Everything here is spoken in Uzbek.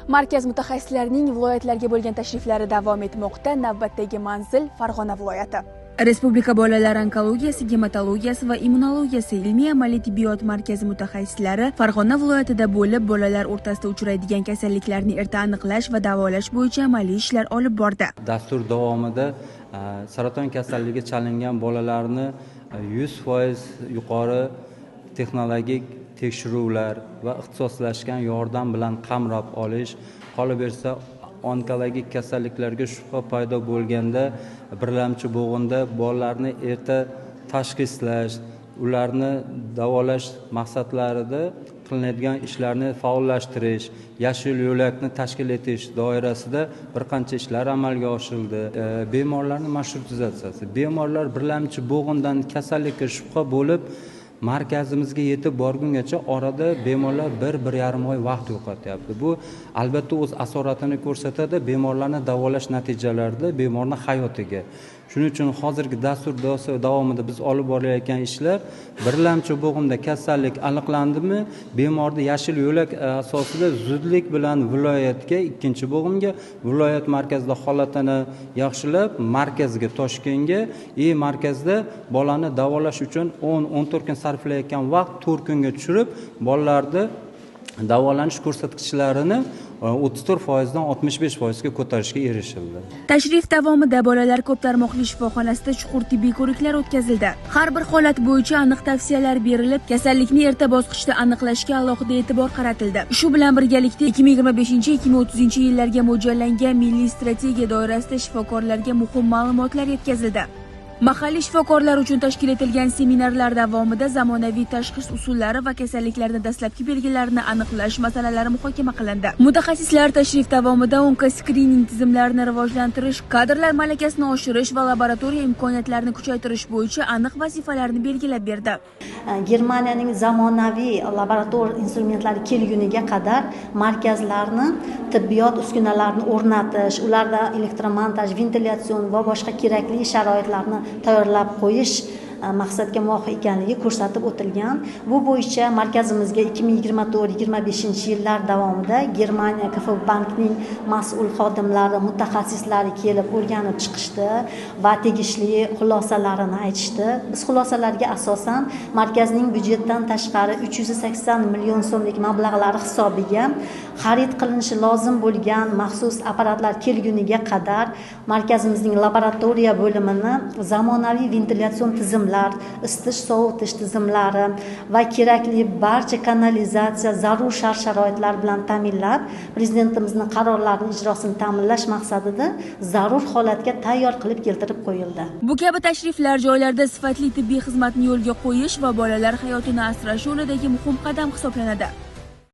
Markaz mutaxassislarining viloyatlarga bo'lgan tashriflari davom etmoqda. Navbatdagi manzil Farg'ona viloyati. Respublika bolalar onkologiyasi, gematologiyasi va immunologiyasi ilmiy-amaliy tibbiyot markazi mutaxassislari Farg'ona viloyatida bo'lib, bolalar o'rtasida uchraydigan kasalliklarni erta aniqlash va davolash bo'yicha amaliy ishlar olib bordi. Dastur davomida saraton kasalligiga chalingan bolalarni 100% yuqori texnologik tekshiruvlar va ixtisoslashgan yordam bilan qamrab olish, qolaversa onkologik kasalliklarga shubha paydo bo'lganda birlamchi bo'g'inda bolalarni erta tashxislash, ularni davolash maqsadlarida qilinadigan ishlarni faollashtirish, yashil yo'lakni tashkil etish doirasida bir qancha ishlar amalga oshirildi. Bemorlarning marshrutizatsiyasi, bemorlar birlamchi bo'g'indan kasallikka shubha bo'lib markazimizga yetib borgungacha orada bemorlar 1-1,5 oy vaqt yo'qotyapti. Bu albatta o'z asoratini ko'rsatadi bemorlarni davolash natijalarida bemorning hayotiga. Shuning uchun hozirgi dastur davomida biz olib borayotgan ishlar birlamchi bo'g'inda kasallik aniqlandimi, bemorni yashil yo'lak asosida zudlik bilan viloyatga, ikkinchi bo'g'inga, viloyat markazida holatini yaxshilab, markazga Toshkentga, markazda bolani davolash uchun 10-14 kun sarflayotgan vaqt 4 kunga tushirib, bolalarni davolanish ko'rsatkichlarini 34% dan 65% ga ko'tarishga erishildi. Tashrif davomida bolalar ko'p tarmoqli shifoxonasida chuqur tibbiy ko'riklar o'tkazildi. Har bir holat bo'yicha aniq tavsiyalar berilib, kasallikni erta bosqichda aniqlashga alohida e'tibor qaratildi. Shu bilan birgalikda 2025-2030 yillarga mo'ljallangan milliy strategiya doirasida shifokorlarga muhim ma'lumotlar yetkazildi. Mahalliy shifokorlar uchun tashkil etilgan seminarlar davomida zamonaviy tashxis usullari va kasalliklarning dastlabki belgilarini aniqlash masalalari muhokama qilindi. Mutaxassislar tashrif davomida onkoskrining tizimlarini rivojlantirish, kadrlar malakasini oshirish va laboratoriya imkoniyatlarini kuchaytirish bo'yicha aniq vazifalarni belgilab berdi. Germaniyaning zamonaviy laborator instrumentlari kelguniga qadar markazlarni tibbiyot uskunalarini o'rnatish, ularda elektromontaj, ventilyatsiyon va boshqa kerakli sharoitlarni tayyorlab qo'yish maqsadga muvofiq ekanligi ko'rsatib o'tilgan. Bu bo'yicha markazimizga 2024-25 yillar davomida Germaniya KfW bankning mas'ul xodimlari, mutaxassislari kelib o'rganib chiqishdi va tegishli xulosalarini aytishdi. Biz xulosalarga asosan markazning byudjetdan tashqari 380 million so'mlik mablag'lari hisobiga xarid qilinishi lozim bo'lgan maxsus apparatlar kelguniga qadar markazimizning laboratoriya bo'limini zamonaviy ventilyatsiyon tizimlari, isitish sovutish tizimlari va kerakli barcha kanalizatsiya zarur shart-sharoitlar bilan ta'minlab, prezidentimizning qarorlarining ijrosini ta'minlash maqsadida zarur holatga tayyor qilib keltirib qo'yildi. Bu kabi tashriflar joylarda sifatli tibbiy xizmatni yo'lga qo'yish va bolalar hayotini asrash yo'lidagi muhim qadam hisoblanadi.